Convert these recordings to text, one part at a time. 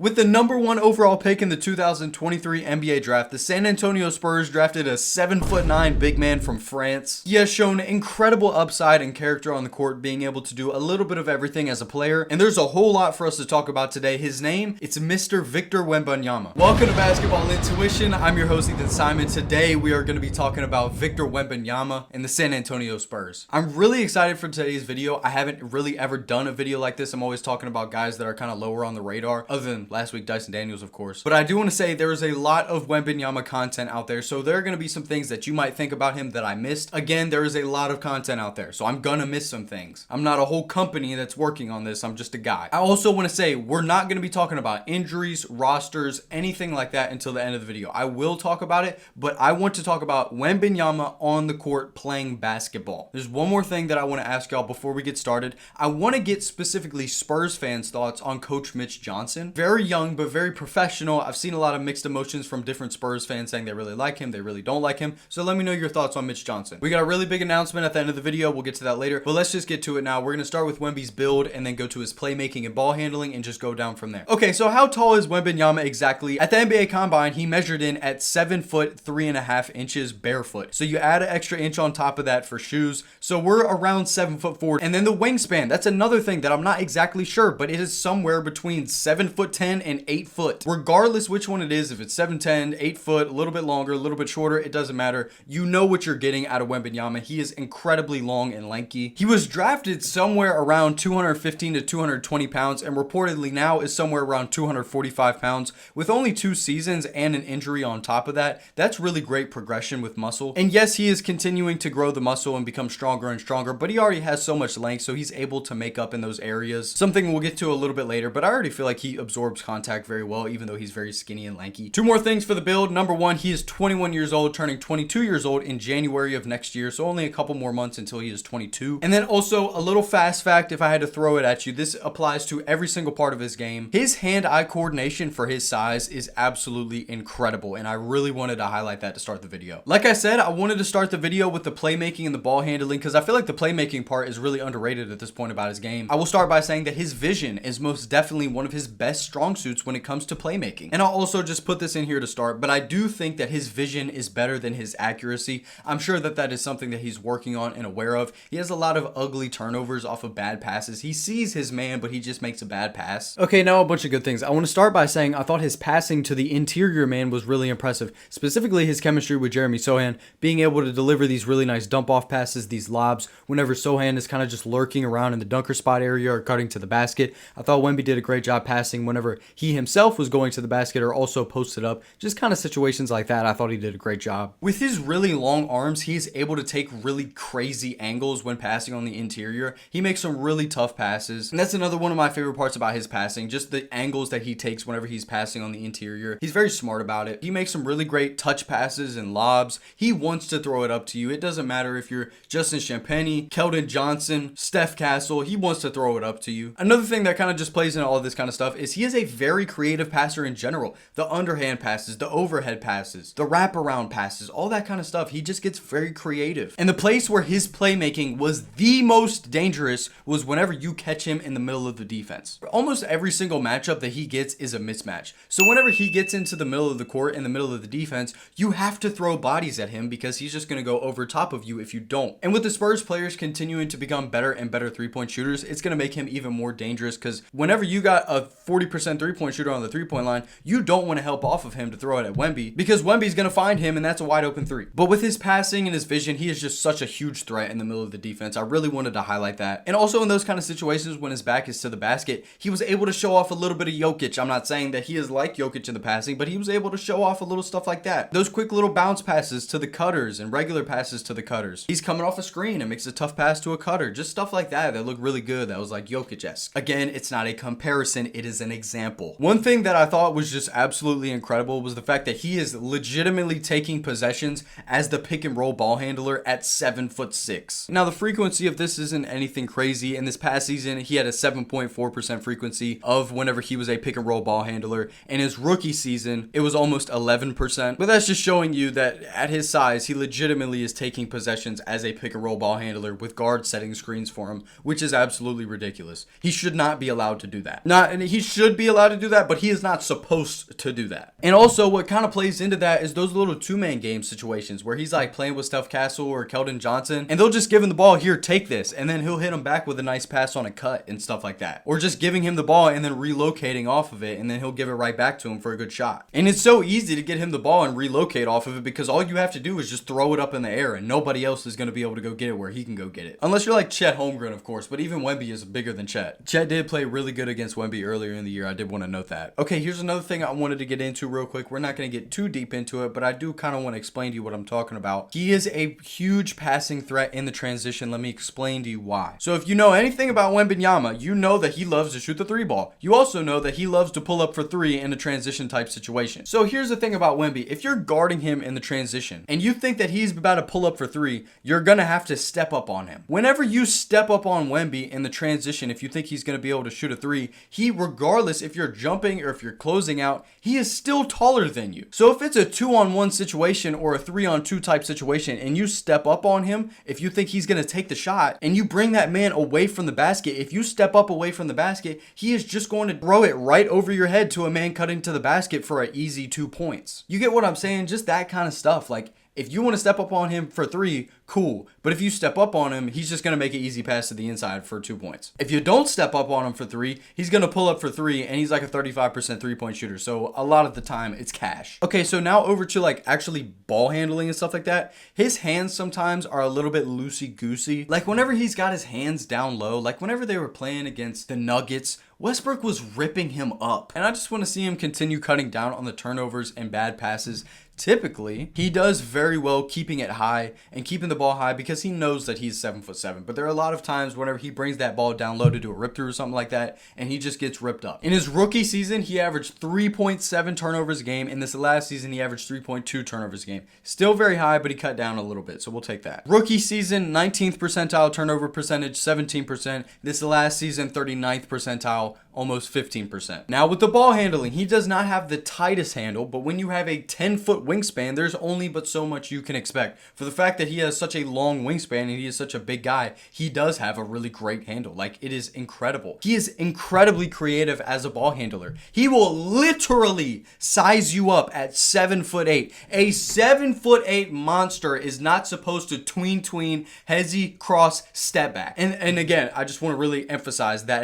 With the #1 overall pick in the 2023 NBA draft, the San Antonio Spurs drafted a 7'9" big man from France. He has shown incredible upside and character on the court, being able to do a little bit of everything as a player, and there's a whole lot for us to talk about today. His name, it's Mr. Victor Wembanyama. Welcome to Basketball Intuition. I'm your host, Ethan Simon. Today, we are going to be talking about Victor Wembanyama and the San Antonio Spurs. I'm really excited for today's video. I haven't really ever done a video like this. I'm always talking about guys that are kind of lower on the radar, other than last week, Dyson Daniels, of course. But I do want to say there is a lot of Wembanyama content out there, so there are going to be some things that you might think about him that I missed. Again, there is a lot of content out there, so I'm gonna miss some things. I'm not a whole company that's working on this. I'm just a guy. I also want to say we're not going to be talking about injuries, rosters, anything like that until the end of the video. I will talk about it, but I want to talk about Wembanyama on the court playing basketball. There's one more thing that I want to ask y'all before we get started. I want to get specifically Spurs fans' thoughts on Coach Mitch Johnson. Very young, but very professional. I've seen a lot of mixed emotions from different Spurs fans saying they really like him, they really don't like him. So let me know your thoughts on Mitch Johnson. We got a really big announcement at the end of the video. We'll get to that later, but let's just get to it now. We're going to start with Wemby's build and then go to his playmaking and ball handling and just go down from there. Okay, so how tall is Wembanyama exactly? At the NBA Combine, he measured in at 7 foot 3.5 inches barefoot. So you add an extra inch on top of that for shoes. So we're around 7 foot 4. And then the wingspan, that's another thing that I'm not exactly sure, but it is somewhere between 7 foot 10 and 8 foot. Regardless which one it is, if it's 7'10", 8 foot, a little bit longer, a little bit shorter, it doesn't matter. You know what you're getting out of Wembanyama. He is incredibly long and lanky. He was drafted somewhere around 215 to 220 pounds and reportedly now is somewhere around 245 pounds with only 2 seasons and an injury on top of that. That's really great progression with muscle. And yes, he is continuing to grow the muscle and become stronger and stronger, but he already has so much length, so he's able to make up in those areas. Something we'll get to a little bit later, but I already feel like he absorbs contact very well, even though he's very skinny and lanky. 2 more things for the build. #1, he is 21 years old, turning 22 years old in January of next year, so only a couple more months until he is 22. And then also a little fast fact, if I had to throw it at you, this applies to every single part of his game. His hand-eye coordination for his size is absolutely incredible, and I really wanted to highlight that to start the video. Like I said, I wanted to start the video with the playmaking and the ball handling because I feel like the playmaking part is really underrated at this point about his game. I will start by saying that his vision is most definitely one of his best strong suits when it comes to playmaking. And I'll also just put this in here to start, but I do think that his vision is better than his accuracy. I'm sure that that is something that he's working on and aware of. He has a lot of ugly turnovers off of bad passes. He sees his man, but he just makes a bad pass. Okay, now a bunch of good things. I want to start by saying I thought his passing to the interior man was really impressive. Specifically his chemistry with Jeremy Sochan, being able to deliver these really nice dump off passes, these lobs, whenever Sochan is kind of just lurking around in the dunker spot area or cutting to the basket. I thought Wemby did a great job passing whenever he himself was going to the basket or also posted up. Just kind of situations like that, I thought he did a great job. With his really long arms, he's able to take really crazy angles when passing on the interior. He makes some really tough passes, and that's another one of my favorite parts about his passing, just the angles that he takes whenever he's passing on the interior. He's very smart about it. He makes some really great touch passes and lobs. He wants to throw it up to you. It doesn't matter if you're Justin Champagnie, Keldon Johnson, Steph Castle, he wants to throw it up to you. Another thing that kind of just plays into all of this kind of stuff is he is a very creative passer in general. The underhand passes, the overhead passes, the wraparound passes, all that kind of stuff. He just gets very creative. And the place where his playmaking was the most dangerous was whenever you catch him in the middle of the defense. Almost every single matchup that he gets is a mismatch. So whenever he gets into the middle of the court, in the middle of the defense, you have to throw bodies at him because he's just going to go over top of you if you don't. And with the Spurs players continuing to become better and better three-point shooters, it's going to make him even more dangerous because whenever you got a 40% three-point shooter on the three-point line, you don't want to help off of him to throw it at Wemby because Wemby's going to find him and that's a wide open three. But with his passing and his vision, he is just such a huge threat in the middle of the defense. I really wanted to highlight that. And also in those kind of situations when his back is to the basket, he was able to show off a little bit of Jokic. I'm not saying that he is like Jokic in the passing, but he was able to show off a little stuff like that. Those quick little bounce passes to the cutters and regular passes to the cutters. He's coming off a screen and makes a tough pass to a cutter. Just stuff like that that looked really good. That was like Jokic-esque. Again, it's not a comparison. It is an example. One thing that I thought was just absolutely incredible was the fact that he is legitimately taking possessions as the pick and roll ball handler at 7'6". Now the frequency of this isn't anything crazy. In this past season, he had a 7.4% frequency of whenever he was a pick and roll ball handler. In his rookie season, it was almost 11%. But that's just showing you that at his size, he legitimately is taking possessions as a pick and roll ball handler with guards setting screens for him, which is absolutely ridiculous. He should not be allowed to do that. And he should be allowed to do that, but he is not supposed to do that. And also what kind of plays into that is those little two-man game situations where he's like playing with Steph Castle or Keldon Johnson, and they'll just give him the ball, here, take this, and then he'll hit him back with a nice pass on a cut and stuff like that. Or just giving him the ball and then relocating off of it, and then he'll give it right back to him for a good shot. And it's so easy to get him the ball and relocate off of it because all you have to do is just throw it up in the air and nobody else is going to be able to go get it where he can go get it. Unless you're like Chet Holmgren, of course, but even Wemby is bigger than Chet. Chet did play really good against Wemby earlier in the year. I did want to note that. Okay, here's another thing I wanted to get into real quick. We're not going to get too deep into it, but I do kind of want to explain to you what I'm talking about. He is a huge passing threat in the transition. Let me explain to you why. So if you know anything about Wembanyama, you know that he loves to shoot the three ball. You also know that he loves to pull up for three in a transition type situation. So here's the thing about Wemby. If you're guarding him in the transition and you think that he's about to pull up for three, you're going to have to step up on him. Whenever you step up on Wemby in the transition, if you think he's going to be able to shoot a three, he, regardless if you're jumping or if you're closing out, he is still taller than you. So if it's a 2-on-1 situation or a 3-on-2 type situation and you step up on him, if you think he's going to take the shot and you bring that man away from the basket, if you step up away from the basket, he is just going to throw it right over your head to a man cutting to the basket for an easy 2 points. You get what I'm saying? Just that kind of stuff. Like, if you want to step up on him for three, cool. But if you step up on him, he's just going to make an easy pass to the inside for 2 points. If you don't step up on him for three, he's going to pull up for three, and he's like a 35% three-point shooter. So a lot of the time, it's cash. Okay, so now over to like actually ball handling and stuff like that. His hands sometimes are a little bit loosey-goosey. Like whenever he's got his hands down low, like whenever they were playing against the Nuggets, Westbrook was ripping him up. And I just want to see him continue cutting down on the turnovers and bad passes. Typically, he does very well keeping it high and keeping the ball high because he knows that he's 7'7". But there are a lot of times whenever he brings that ball down low to do a rip through or something like that, and he just gets ripped up. In his rookie season, he averaged 3.7 turnovers a game. In this last season, he averaged 3.2 turnovers a game. Still very high, but he cut down a little bit, so we'll take that. Rookie season, 19th percentile turnover percentage, 17%. This last season, 39th percentile, almost 15%. Now with the ball handling, he does not have the tightest handle, but when you have a 10-foot wingspan, there's only but so much you can expect. For the fact that he has such a long wingspan and he is such a big guy, he does have a really great handle. Like, it is incredible. He is incredibly creative as a ball handler. He will literally size you up at 7'8". A 7'8" monster is not supposed to tween, hezzy, cross, step back. And again, I just want to really emphasize that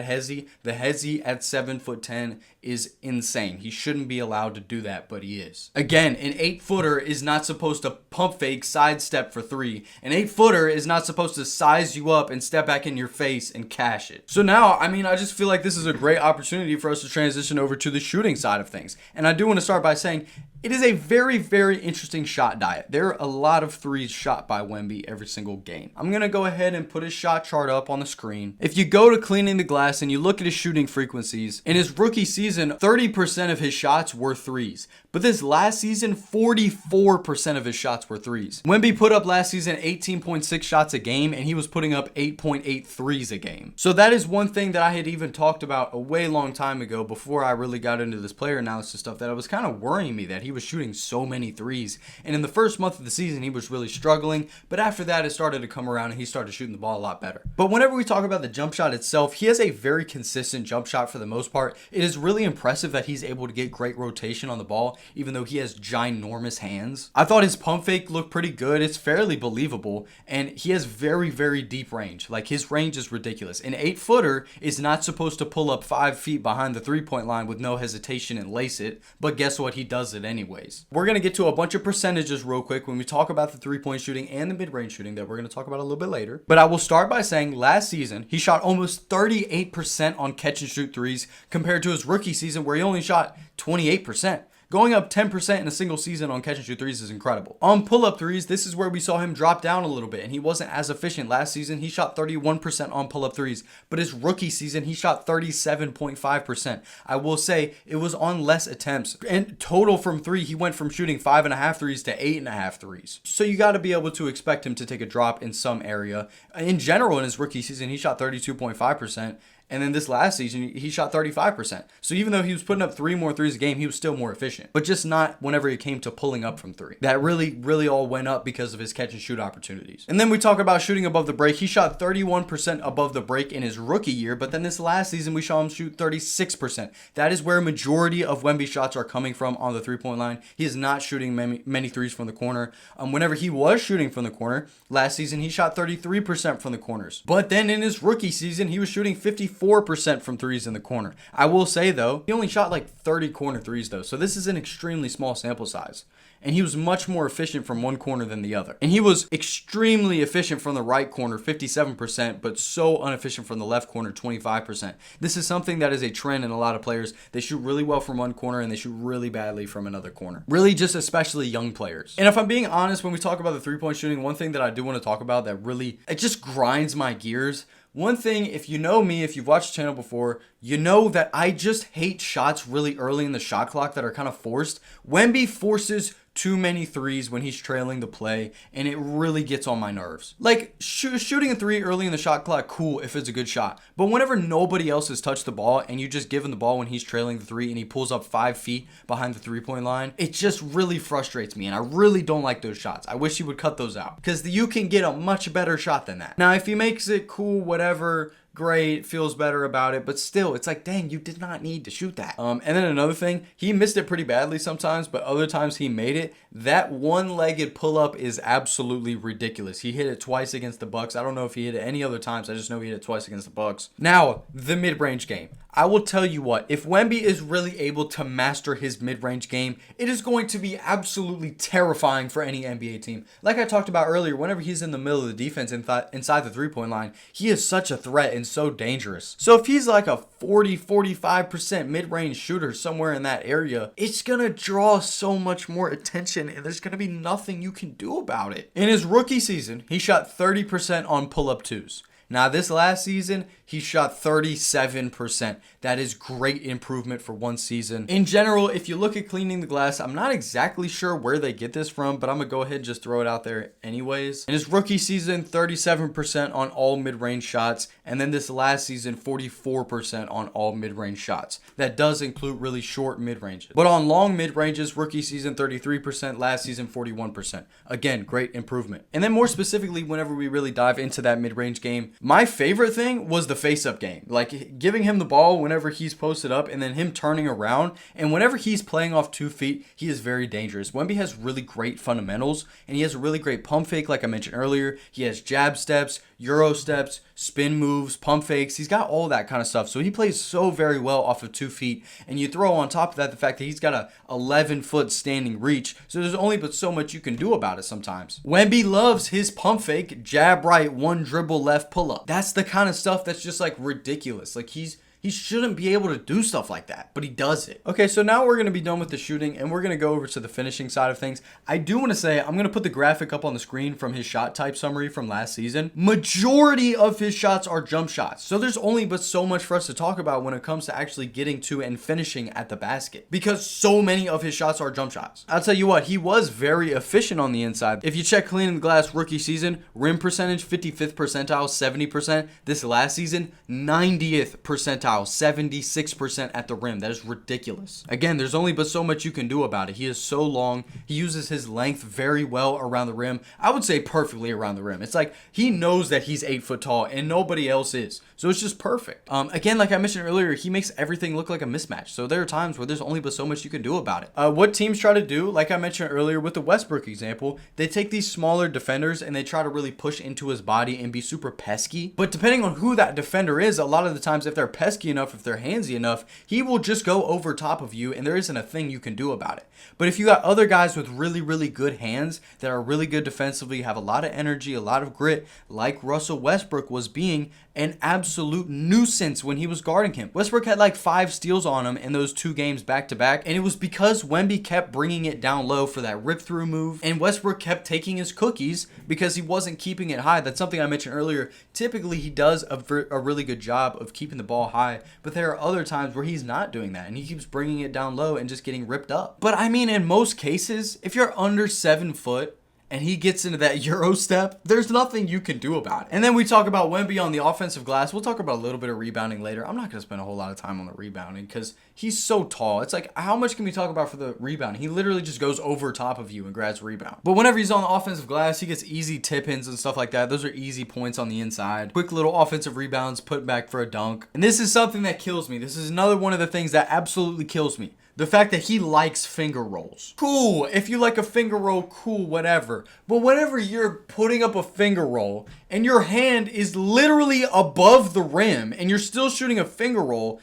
the hezzy at 7'10" is insane. He shouldn't be allowed to do that, but he is. Again, an 8-footer is not supposed to pump fake sidestep for three. An 8-footer is not supposed to size you up and step back in your face and cash it. So now, I mean, I just feel like this is a great opportunity for us to transition over to the shooting side of things. And I do want to start by saying it is a very, very interesting shot diet. There are a lot of threes shot by Wemby every single game. I'm going to go ahead and put his shot chart up on the screen. If you go to cleaning the glass and you look at his shooting frequencies, in his rookie season, 30% of his shots were threes. But this last season, 44% of his shots were threes. Wemby put up last season 18.6 shots a game, and he was putting up 8.8 threes a game. So that is one thing that I had even talked about a way long time ago before I really got into this player analysis stuff, that it was kind of worrying me that he was shooting so many threes. And in the first month of the season, he was really struggling. But after that, it started to come around and he started shooting the ball a lot better. But whenever we talk about the jump shot itself, he has a very consistent jump shot for the most part. It is really impressive that he's able to get great rotation on the ball, even though he has ginormous hands. I thought his pump fake looked pretty good. It's fairly believable. And he has very, very deep range. Like, his range is ridiculous. An 8-footer is not supposed to pull up 5 feet behind the three-point line with no hesitation and lace it. But guess what? He does it anyways. We're going to get to a bunch of percentages real quick when we talk about the three-point shooting and the mid-range shooting that we're going to talk about a little bit later. But I will start by saying last season, he shot almost 38% on catch and shoot threes compared to his rookie season where he only shot 28%. Going up 10% in a single season on catch and shoot threes is incredible. On pull-up threes, this is where we saw him drop down a little bit, and he wasn't as efficient. Last season, he shot 31% on pull-up threes, but his rookie season, he shot 37.5%. I will say it was on less attempts. And total from three, he went from shooting 5.5 threes to 8.5 threes. So you got to be able to expect him to take a drop in some area. In general, in his rookie season, he shot 32.5%. And then this last season, he shot 35%. So even though he was putting up 3 more threes a game, he was still more efficient. But just not whenever it came to pulling up from 3. That really all went up because of his catch and shoot opportunities. And then we talk about shooting above the break. He shot 31% above the break in his rookie year, but then this last season, we saw him shoot 36%. That is where a majority of Wemby's shots are coming from on the three-point line. He is not shooting many threes from the corner. Whenever he was shooting from the corner, last season he shot 33% from the corners. But then in his rookie season, he was shooting 54% from threes in the corner. I will say though, he only shot like 30 corner threes though, so this is an extremely small sample size. And he was much more efficient from one corner than the other. And he was extremely efficient from the right corner, 57%, but so inefficient from the left corner, 25%. This is something that is a trend in a lot of players. They shoot really well from one corner and they shoot really badly from another corner. Really just especially young players. And if I'm being honest, when we talk about the three-point shooting, one thing that I do want to talk about that really, it just grinds my gears. One thing, if you know me, if you've watched the channel before, you know that I just hate shots really early in the shot clock that are kind of forced. Wemby forces too many threes when he's trailing the play, and it really gets on my nerves. Like, shooting a 3 early in the shot clock, cool if it's a good shot. But whenever nobody else has touched the ball, and you just give him the ball when he's trailing the 3, and he pulls up 5 feet behind the three-point line, it just really frustrates me, and I really don't like those shots. I wish he would cut those out, because you can get a much better shot than that. Now, if he makes it cool, whatever, great, feels better about it, but still, it's like, dang, you did not need to shoot that. And then another thing, he missed it pretty badly sometimes, but other times he made it. That one-legged pull-up is absolutely ridiculous. He hit it twice against the Bucks. I don't know if he hit it any other times. I just know he hit it twice against the Bucks. Now, the mid-range game. I will tell you what, if Wemby is really able to master his mid-range game, it is going to be absolutely terrifying for any NBA team. Like I talked about earlier, whenever he's in the middle of the defense inside the three-point line, he is such a threat and so dangerous. So if he's like a 40-45% mid-range shooter somewhere in that area, it's going to draw so much more attention and there's going to be nothing you can do about it. In his rookie season, he shot 30% on pull-up twos. Now, this last season, he shot 37%. That is great improvement for one season. In general, if you look at cleaning the glass, I'm not exactly sure where they get this from, but I'm going to go ahead and just throw it out there anyways. In his rookie season, 37% on all mid-range shots, and then this last season, 44% on all mid-range shots. That does include really short mid-ranges. But on long mid-ranges, rookie season, 33%, last season, 41%. Again, great improvement. And then more specifically, whenever we really dive into that mid-range game, my favorite thing was the face-up game. Like, giving him the ball whenever he's posted up and then him turning around. And whenever he's playing off 2 feet, he is very dangerous. Wemby has really great fundamentals, and he has a really great pump fake, like I mentioned earlier. He has jab steps, Euro steps, spin moves, pump fakes. He's got all that kind of stuff. So he plays so very well off of 2 feet. And you throw on top of that the fact that he's got a 11-foot standing reach. So there's only but so much you can do about it sometimes. Wemby loves his pump fake, jab right, one dribble left pull up. That's the kind of stuff that's just like ridiculous. Like he shouldn't be able to do stuff like that, but he does it. Okay, so now we're going to be done with the shooting and we're going to go over to the finishing side of things. I do want to say, I'm going to put the graphic up on the screen from his shot type summary from last season. Majority of his shots are jump shots. So there's only but so much for us to talk about when it comes to actually getting to and finishing at the basket, because so many of his shots are jump shots. I'll tell you what, he was very efficient on the inside. If you check cleaning the glass rookie season, rim percentage, 55th percentile, 70%. This last season, 90th percentile, 76% at the rim. That is ridiculous. Again, there's only but so much you can do about it. He is so long. He uses his length very well around the rim. I would say perfectly around the rim. It's like he knows that he's 8 foot tall and nobody else is. So it's just perfect. Again, like I mentioned earlier, he makes everything look like a mismatch. So there are times where there's only but so much you can do about it. What teams try to do, like I mentioned earlier with the Westbrook example, they take these smaller defenders and they try to really push into his body and be super pesky. But depending on who that defender is, a lot of the times if they're pesky enough, if they're handsy enough, he will just go over top of you and there isn't a thing you can do about it. But if you got other guys with really good hands that are really good defensively, have a lot of energy, a lot of grit, like Russell Westbrook was being an absolute nuisance when he was guarding him. Westbrook had like 5 steals on him in those 2 games back to back, and it was because Wemby kept bringing it down low for that rip through move, and Westbrook kept taking his cookies because he wasn't keeping it high. That's something I mentioned earlier. Typically he does a really good job of keeping the ball high, but there are other times where he's not doing that and he keeps bringing it down low and just getting ripped up. But I mean, in most cases, if you're under 7 foot and he gets into that Euro step, there's nothing you can do about it. And then we talk about Wemby on the offensive glass. We'll talk about a little bit of rebounding later. I'm not going to spend a whole lot of time on the rebounding because he's so tall. It's like, how much can we talk about for the rebounding? He literally just goes over top of you and grabs rebound. But whenever he's on the offensive glass, he gets easy tip-ins and stuff like that. Those are easy points on the inside. Quick little offensive rebounds, put back for a dunk. And this is something that kills me. This is another one of the things that absolutely kills me. The fact that he likes finger rolls. Cool, if you like a finger roll, cool, whatever. But whenever you're putting up a finger roll and your hand is literally above the rim and you're still shooting a finger roll,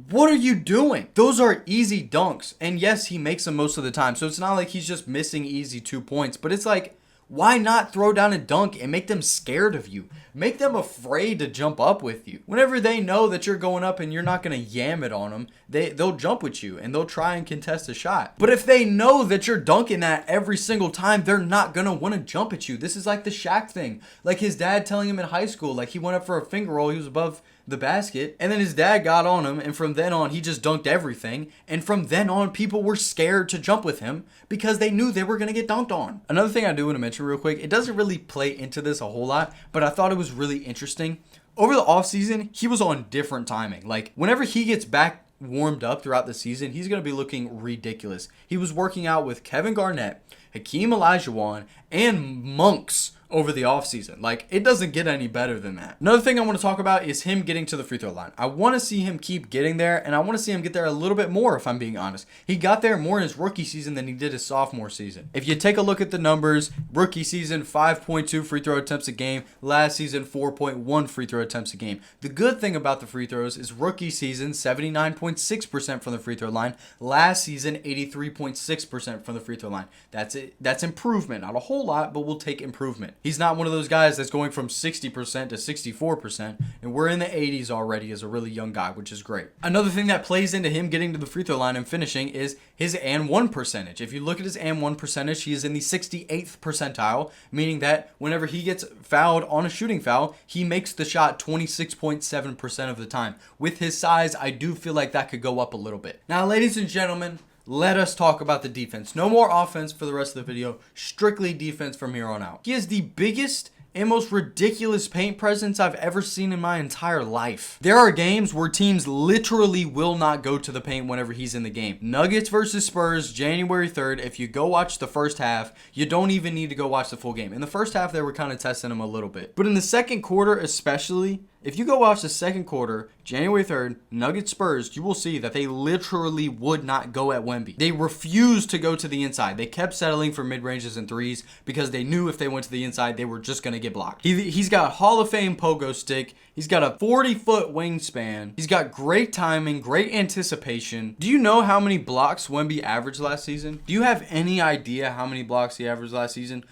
what are you doing? Those are easy dunks. And yes, he makes them most of the time. So it's not like he's just missing easy 2 points. But it's like, why not throw down a dunk and make them scared of you? Make them afraid to jump up with you. Whenever they know that you're going up and you're not going to yam it on them, they'll jump with you and they'll try and contest a shot. But if they know that you're dunking that every single time, they're not going to want to jump at you. This is like the Shaq thing. Like his dad telling him in high school, like he went up for a finger roll, he was above the basket, and then his dad got on him, and from then on he just dunked everything, and from then on people were scared to jump with him because they knew they were going to get dunked on. Another thing I do want to mention real quick, it doesn't really play into this a whole lot, but I thought it was really interesting. Over the offseason, he was on different timing. Like whenever he gets back warmed up throughout the season, he's going to be looking ridiculous. He was working out with Kevin Garnett, Hakeem Olajuwon, and Monks over the offseason. Like, it doesn't get any better than that. Another thing I want to talk about is him getting to the free throw line. I want to see him keep getting there, and I want to see him get there a little bit more, if I'm being honest. He got there more in his rookie season than he did his sophomore season. If you take a look at the numbers, rookie season, 5.2 free throw attempts a game. Last season, 4.1 free throw attempts a game. The good thing about the free throws is rookie season, 79.6% from the free throw line. Last season, 83.6% from the free throw line. That's it. That's improvement. Not a whole lot, but we'll take improvement. He's not one of those guys that's going from 60% to 64%, and we're in the 80s already as a really young guy, which is great. Another thing that plays into him getting to the free throw line and finishing is his and one percentage. If you look at his and one percentage, he is in the 68th percentile, meaning that whenever he gets fouled on a shooting foul, he makes the shot 26.7% of the time. With his size, I do feel like that could go up a little bit. Now, ladies and gentlemen, let us talk about the defense. No more offense for the rest of the video. Strictly defense from here on out. He is the biggest and most ridiculous paint presence I've ever seen in my entire life. There are games where teams literally will not go to the paint whenever he's in the game. Nuggets versus Spurs, January 3rd. If you go watch the first half, you don't even need to go watch the full game. In the first half, they were kind of testing him a little bit. But in the second quarter especially, if you go watch the second quarter, January 3rd, Nuggets Spurs, you will see that they literally would not go at Wemby. They refused to go to the inside. They kept settling for mid-ranges and threes because they knew if they went to the inside, they were just going to get blocked. He's got Hall of Fame pogo stick. He's got a 40-foot wingspan. He's got great timing, great anticipation. Do you know how many blocks Wemby averaged last season? Do you have any idea how many blocks he averaged last season?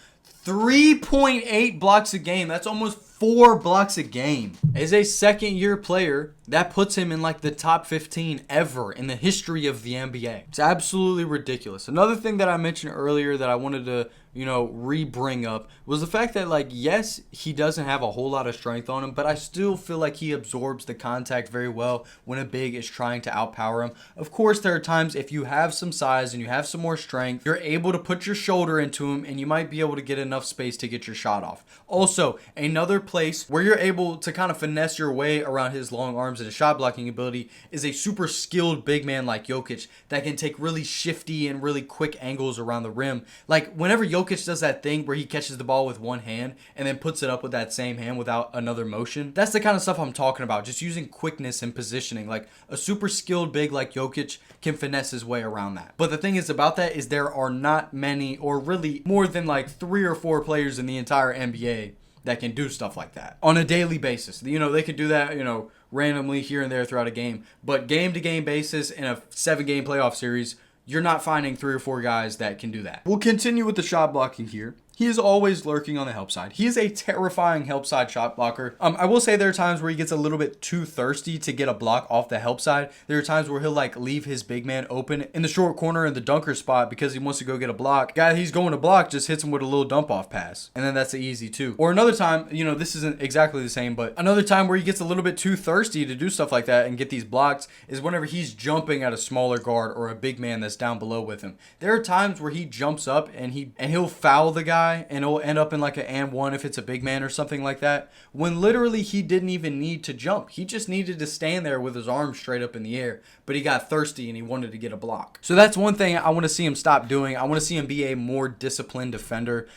3.8 blocks a game. That's almost 4 blocks a game. As a second-year player, that puts him in like the top 15 ever in the history of the NBA. It's absolutely ridiculous. Another thing that I mentioned earlier that I wanted to, re-bring up was the fact that, like, yes, he doesn't have a whole lot of strength on him, but I still feel like he absorbs the contact very well when a big is trying to outpower him. Of course, there are times if you have some size and you have some more strength, you're able to put your shoulder into him and you might be able to get enough space to get your shot off. Also, another place where you're able to kind of finesse your way around his long arms and his shot blocking ability is a super skilled big man like Jokic that can take really shifty and really quick angles around the rim. Like whenever Jokic does that thing where he catches the ball with one hand and then puts it up with that same hand without another motion, that's the kind of stuff I'm talking about. Just using quickness and positioning. Like a super skilled big like Jokic can finesse his way around that. But the thing is about that is there are not many, or really more than like 3 or 4 players in the entire NBA that can do stuff like that on a daily basis. They can do that, randomly here and there throughout a game. But game-to-game basis in a 7-game playoff series, you're not finding 3 or 4 guys that can do that. We'll continue with the shot blocking here. He is always lurking on the help side. He is a terrifying help side shot blocker. I will say there are times where he gets a little bit too thirsty to get a block off the help side. There are times where he'll leave his big man open in the short corner in the dunker spot because he wants to go get a block. Guy he's going to block just hits him with a little dump off pass. And then that's the easy too. Or another time, this isn't exactly the same, but another time where he gets a little bit too thirsty to do stuff like that and get these blocks is whenever he's jumping at a smaller guard or a big man that's down below with him. There are times where he jumps up and he'll foul the guy guy and it'll end up in like an and one if it's a big man or something like that, when literally he didn't even need to jump. He just needed to stand there with his arms straight up in the air, but he got thirsty and he wanted to get a block. So that's one thing I want to see him stop doing. I want to see him be a more disciplined defender.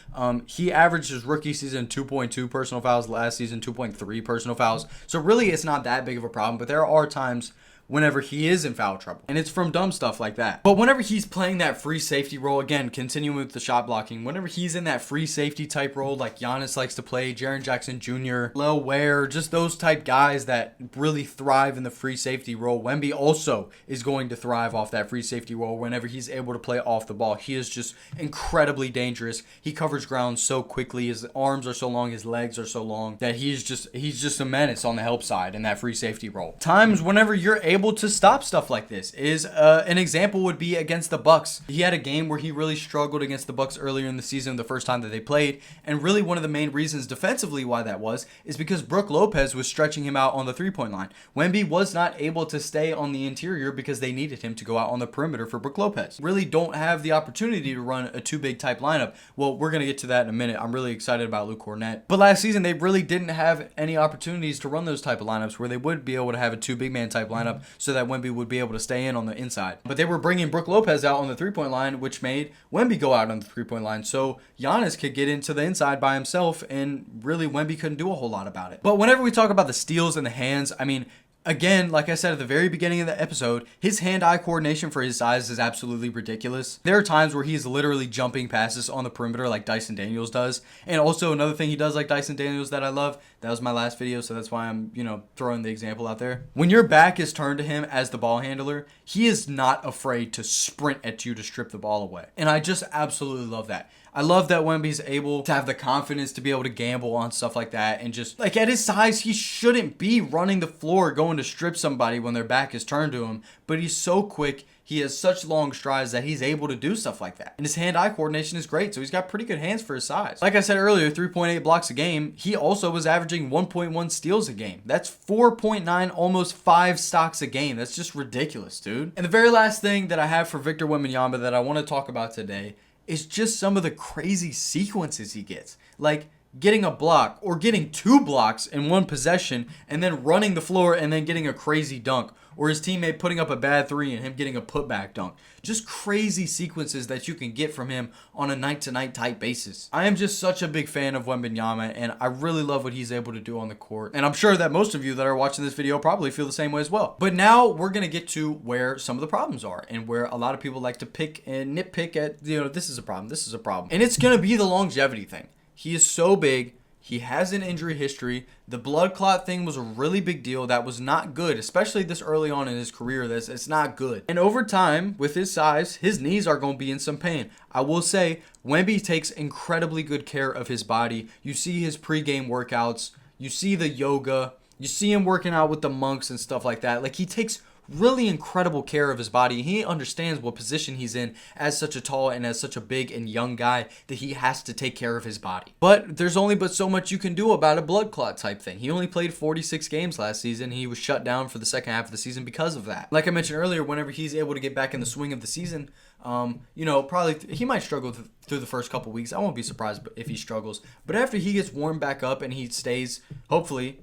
He averaged his rookie season 2.2 personal fouls, last season 2.3 personal fouls. So really it's not that big of a problem, but there are times whenever he is in foul trouble, and it's from dumb stuff like that. But whenever he's playing that free safety role, again, continuing with the shot blocking, whenever he's in that free safety type role like Giannis likes to play, Jaren Jackson Jr., Lil Ware, just those type guys that really thrive in the free safety role, Wemby also is going to thrive off that free safety role whenever he's able to play off the ball. He is just incredibly dangerous. He covers ground so quickly. His arms are so long, his legs are so long that he's just a menace on the help side in that free safety role. Times whenever you're able to stop stuff like this is an example would be against the Bucks. He had a game where he really struggled against the Bucks earlier in the season, the first time that they played, and really one of the main reasons defensively why that was is because Brook Lopez was stretching him out on the three-point line. Wemby was not able to stay on the interior because they needed him to go out on the perimeter for Brook Lopez. Really don't have the opportunity to run a two big type lineup. Well, we're going to get to that in a minute. I'm really excited about Luke Cornett. But last season they really didn't have any opportunities to run those type of lineups where they would be able to have a two big man type lineup so that Wemby would be able to stay in on the inside. But they were bringing Brook Lopez out on the three-point line, which made Wemby go out on the three-point line. So Giannis could get into the inside by himself, and really Wemby couldn't do a whole lot about it. But whenever we talk about the steals and the hands, I mean, again, like I said at the very beginning of the episode, his hand-eye coordination for his size is absolutely ridiculous. There are times where he's literally jumping passes on the perimeter like Dyson Daniels does. And also another thing he does like Dyson Daniels that I love, that was my last video, so that's why I'm, throwing the example out there. When your back is turned to him as the ball handler, he is not afraid to sprint at you to strip the ball away. And I just absolutely love that. I love that Wemby's able to have the confidence to be able to gamble on stuff like that, and just like at his size, he shouldn't be running the floor going to strip somebody when their back is turned to him, but he's so quick. He has such long strides that he's able to do stuff like that. And his hand-eye coordination is great, so he's got pretty good hands for his size. Like I said earlier, 3.8 blocks a game. He also was averaging 1.1 steals a game. That's 4.9, almost 5 stocks a game. That's just ridiculous, dude. And the very last thing that I have for Victor Wembanyama that I want to talk about today is just some of the crazy sequences he gets. Like getting a block or getting 2 blocks in one possession and then running the floor and then getting a crazy dunk, or his teammate putting up a bad 3 and him getting a putback dunk. Just crazy sequences that you can get from him on a night-to-night type basis. I am just such a big fan of Wembanyama, and I really love what he's able to do on the court. And I'm sure that most of you that are watching this video probably feel the same way as well. But now we're going to get to where some of the problems are, and where a lot of people like to pick and nitpick at, this is a problem, this is a problem. And it's going to be the longevity thing. He is so big. He has an injury history. The blood clot thing was a really big deal. That was not good, especially this early on in his career. It's not good. And over time, with his size, his knees are going to be in some pain. I will say, Wemby takes incredibly good care of his body. You see his pregame workouts. You see the yoga. You see him working out with the monks and stuff like that. Like, he takes really incredible care of his body. He understands what position he's in as such a tall and as such a big and young guy, that he has to take care of his body. But there's only but so much you can do about a blood clot type thing. He only played 46 games last season. He was shut down for the second half of the season because of that. Like I mentioned earlier, whenever he's able to get back in the swing of the season, probably he might struggle through the first couple weeks. I won't be surprised if he struggles. But after he gets warmed back up and he stays, hopefully,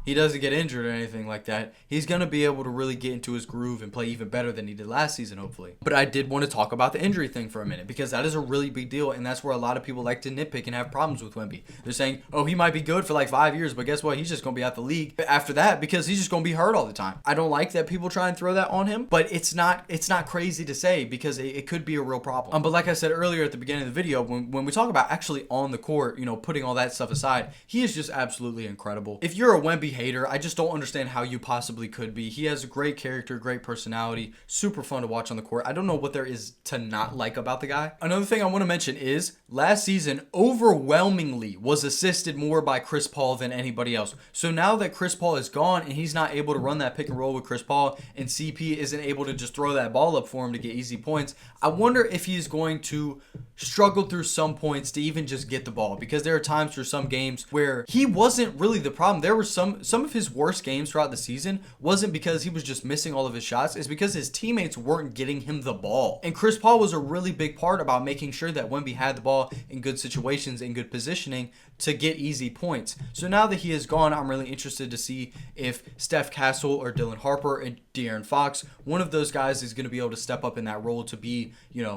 he doesn't get injured or anything like that, he's going to be able to really get into his groove and play even better than he did last season, hopefully. But I did want to talk about the injury thing for a minute, because that is a really big deal, and that's where a lot of people like to nitpick and have problems with Wemby. They're saying, oh, he might be good for like 5 years, but guess what? He's just going to be out the league after that because he's just going to be hurt all the time. I don't like that people try and throw that on him, but it's not crazy to say, because it could be a real problem. But like I said earlier at the beginning of the video, when we talk about actually on the court, putting all that stuff aside, he is just absolutely incredible. If you're a Wemby hater, I just don't understand how you possibly could be. He has a great character, great personality, super fun to watch on the court. I don't know what there is to not like about the guy. Another thing I want to mention is last season overwhelmingly was assisted more by Chris Paul than anybody else. So now that Chris Paul is gone and he's not able to run that pick and roll with Chris Paul, and CP isn't able to just throw that ball up for him to get easy points, I wonder if he's going to struggle through some points to even just get the ball, because there are times through some games where he wasn't really the problem. There were some some of his worst games throughout the season wasn't because he was just missing all of his shots. It's because his teammates weren't getting him the ball. And Chris Paul was a really big part about making sure that Wemby had the ball in good situations, in good positioning to get easy points. So now that he is gone, I'm really interested to see if Steph Castle or Dylan Harper and De'Aaron Fox, one of those guys is going to be able to step up in that role to be,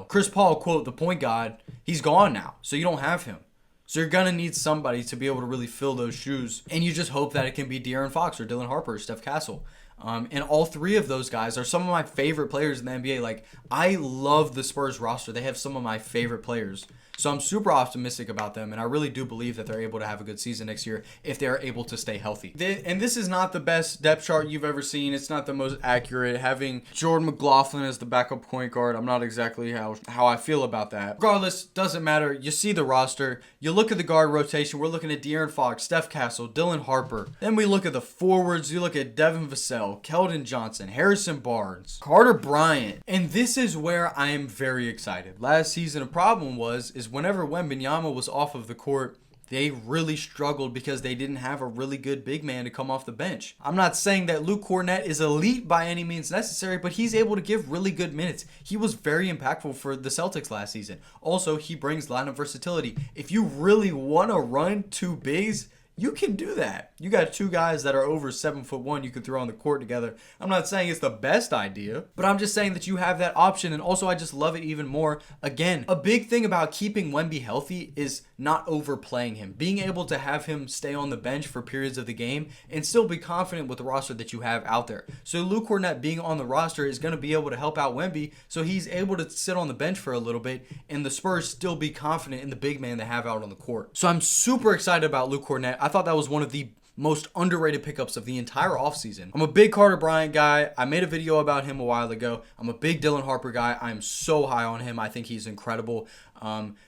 Chris Paul, quote, the point guard. He's gone now, so you don't have him. So you're going to need somebody to be able to really fill those shoes. And you just hope that it can be De'Aaron Fox or Dylan Harper or Steph Castle. And all three of those guys are some of my favorite players in the NBA. Like, I love the Spurs roster. They have some of my favorite players. So I'm super optimistic about them, and I really do believe that they're able to have a good season next year if they're able to stay healthy. And this is not the best depth chart you've ever seen. It's not the most accurate. Having Jordan McLaughlin as the backup point guard, I'm not exactly how I feel about that. Regardless, doesn't matter. You see the roster. You look at the guard rotation. We're looking at De'Aaron Fox, Steph Castle, Dylan Harper. Then we look at the forwards. You look at Devin Vassell, Keldon Johnson, Harrison Barnes, Carter Bryant. And this is where I am very excited. Last season, a problem is whenever Wembanyama was off of the court, they really struggled because they didn't have a really good big man to come off the bench. I'm not saying that Luke Kornet is elite by any means necessary, but he's able to give really good minutes. He was very impactful for the Celtics last season. Also, he brings lineup versatility. If you really want to run two bigs, you can do that. You got two guys that are over 7'1" you can throw on the court together. I'm not saying it's the best idea, but I'm just saying that you have that option. And also, I just love it even more. Again, a big thing about keeping Wemby healthy is not overplaying him. Being able to have him stay on the bench for periods of the game and still be confident with the roster that you have out there. So Luke Kornet being on the roster is going to be able to help out Wemby, so he's able to sit on the bench for a little bit and the Spurs still be confident in the big man they have out on the court. So I'm super excited about Luke Kornet. I thought that was one of the most underrated pickups of the entire offseason. I'm a big Carter Bryant guy. I made a video about him a while ago. I'm a big Dylan Harper guy. I'm so high on him. I think he's incredible.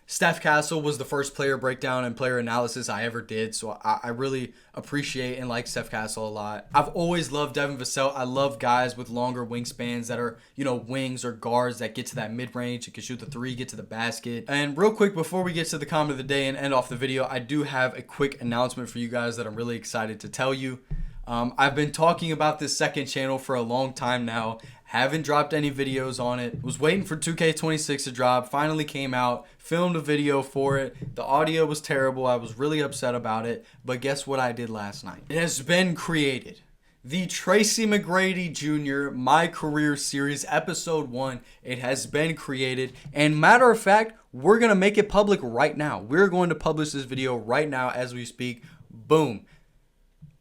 Steph Castle was the first player breakdown and player analysis I ever did, so I really appreciate and like Steph Castle a lot. I've always loved Devin Vassell. I love guys with longer wingspans that are, wings or guards that get to that mid-range and can shoot the three, get to the basket. And real quick, before we get to the comment of the day and end off the video, I do have a quick announcement for you guys that I'm really excited to tell you. I've been talking about this second channel for a long time now. Haven't dropped any videos on it. Was waiting for 2K26 to drop. Finally came out. Filmed a video for it. The audio was terrible. I was really upset about it. But guess what I did last night? It has been created. The Tracy McGrady Jr. My Career Series Episode 1. It has been created. And matter of fact, we're going to make it public right now. We're going to publish this video right now as we speak. Boom.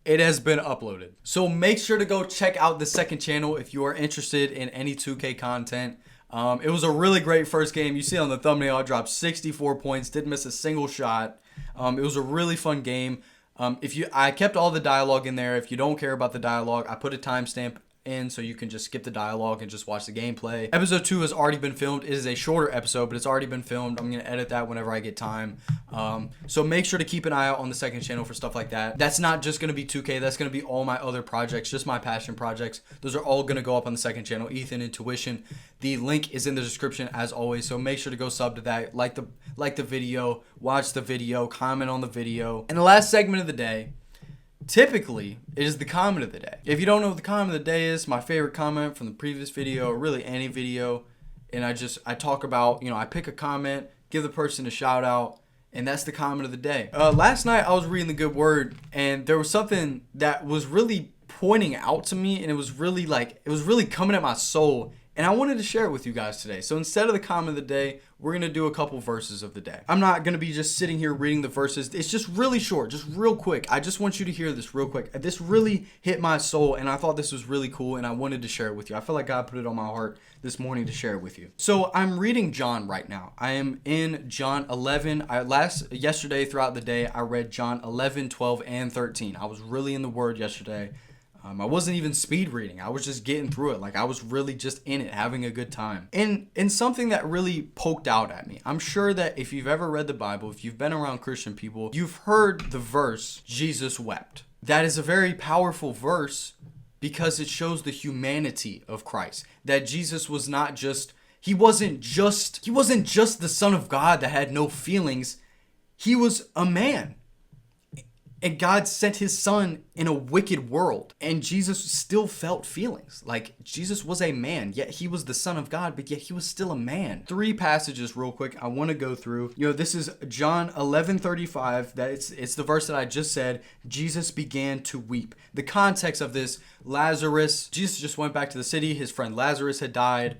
It has been uploaded. So make sure to go check out the second channel if you are interested in any 2K content. It was a really great first game. You see on the thumbnail, I dropped 64 points, didn't miss a single shot. It was a really fun game. I kept all the dialogue in there. If you don't care about the dialogue, I put a timestamp in so you can just skip the dialogue and just watch the gameplay. Episode 2 has already been filmed. It is a shorter episode, but it's already been filmed. I'm going to edit that whenever I get time. So make sure to keep an eye out on the second channel for stuff like that. That's not just going to be 2K. That's going to be all my other projects, just my passion projects. Those are all going to go up on the second channel, Ethan Intuition. The link is in the description as always, so make sure to go sub to that. Like the video, watch the video, comment on the video. And the last segment of the day, typically, it is the comment of the day. If you don't know what the comment of the day is, my favorite comment from the previous video, or really any video, and I talk about, I pick a comment, give the person a shout out, and that's the comment of the day. Last night, I was reading the Good Word, and there was something that was really pointing out to me, and it was really coming at my soul. And I wanted to share it with you guys today. So instead of the comment of the day, we're going to do a couple verses of the day. I'm not going to be just sitting here reading the verses. It's just really short, just real quick. I just want you to hear this real quick. This really hit my soul, and I thought this was really cool, and I wanted to share it with you. I feel like God put it on my heart this morning to share it with you. So I'm reading John right now. I am in John 11. Yesterday throughout the day, I read John 11, 12, and 13. I was really in the Word yesterday. I wasn't even speed reading. I was just getting through it. Like, I was really just in it, having a good time. And something that really poked out at me. I'm sure that if you've ever read the Bible, if you've been around Christian people, you've heard the verse, Jesus wept. That is a very powerful verse because it shows the humanity of Christ. That Jesus was not just, he wasn't just the Son of God that had no feelings. He was a man. And God sent his son in a wicked world. And Jesus still felt feelings. Like, Jesus was a man, yet he was the son of God, but yet he was still a man. 3 passages real quick I want to go through. This is John 11:35. It's the verse that I just said. Jesus began to weep. The context of this, Jesus just went back to the city. His friend Lazarus had died.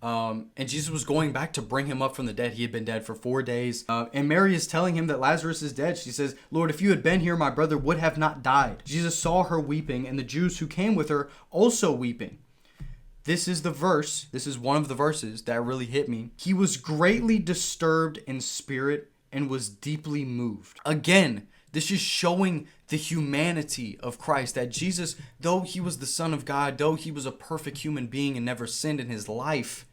And Jesus was going back to bring him up from the dead. He had been dead for 4 days. And Mary is telling him that Lazarus is dead. She says, Lord, if you had been here, my brother would have not died. Jesus saw her weeping, and the Jews who came with her also weeping. This is the verse. This is one of the verses that really hit me. He was greatly disturbed in spirit and was deeply moved. Again, this is showing the humanity of Christ, that Jesus, though he was the Son of God, though he was a perfect human being and never sinned in his life,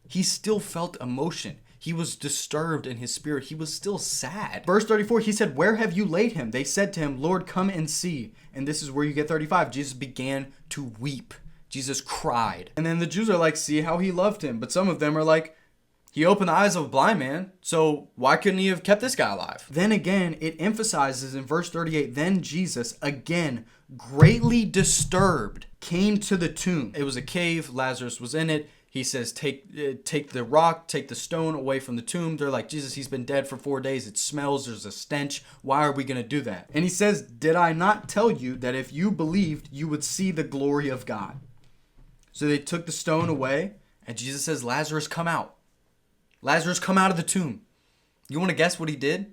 he still felt emotion. He was disturbed in his spirit. He was still sad. Verse 34, he said, where have you laid him? They said to him, Lord, come and see. And this is where you get 35. Jesus began to weep. Jesus cried. And then the Jews are like, see how he loved him. But some of them are like, he opened the eyes of a blind man, so why couldn't he have kept this guy alive? Then again, it emphasizes in verse 38, then Jesus, again, greatly disturbed, came to the tomb. It was a cave. Lazarus was in it. He says, take the rock, take the stone away from the tomb. They're like, Jesus, he's been dead for 4 days. It smells. There's a stench. Why are we going to do that? And he says, did I not tell you that if you believed, you would see the glory of God? So they took the stone away, and Jesus says, Lazarus, come out. Lazarus, come out of the tomb. You want to guess what he did?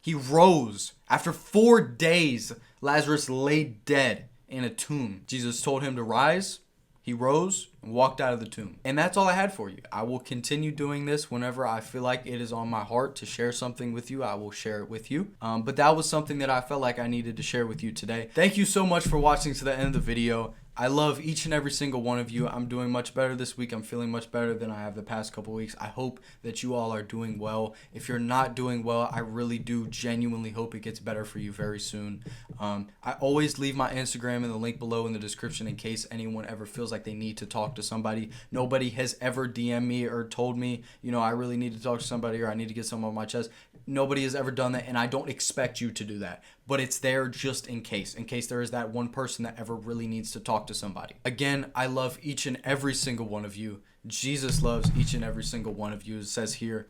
He rose. After 4 days, Lazarus lay dead in a tomb. Jesus told him to rise. He rose and walked out of the tomb. And that's all I had for you. I will continue doing this whenever I feel like it is on my heart to share something with you. I will share it with you. But that was something that I felt like I needed to share with you today. Thank you so much for watching to the end of the video. I love each and every single one of you. I'm doing much better this week. I'm feeling much better than I have the past couple weeks. I hope that you all are doing well. If you're not doing well, I really do genuinely hope it gets better for you very soon. I always leave my Instagram in the link below in the description in case anyone ever feels like they need to talk to somebody. Nobody has ever DM'd me or told me, I really need to talk to somebody or I need to get something on my chest. Nobody has ever done that, and I don't expect you to do that. But it's there just in case there is that one person that ever really needs to talk to somebody. Again, I love each and every single one of you. Jesus loves each and every single one of you. It says here,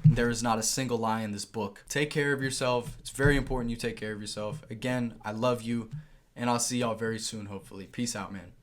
there is not a single lie in this book. Take care of yourself. It's very important you take care of yourself. Again, I love you, and I'll see y'all very soon, hopefully. Peace out, man.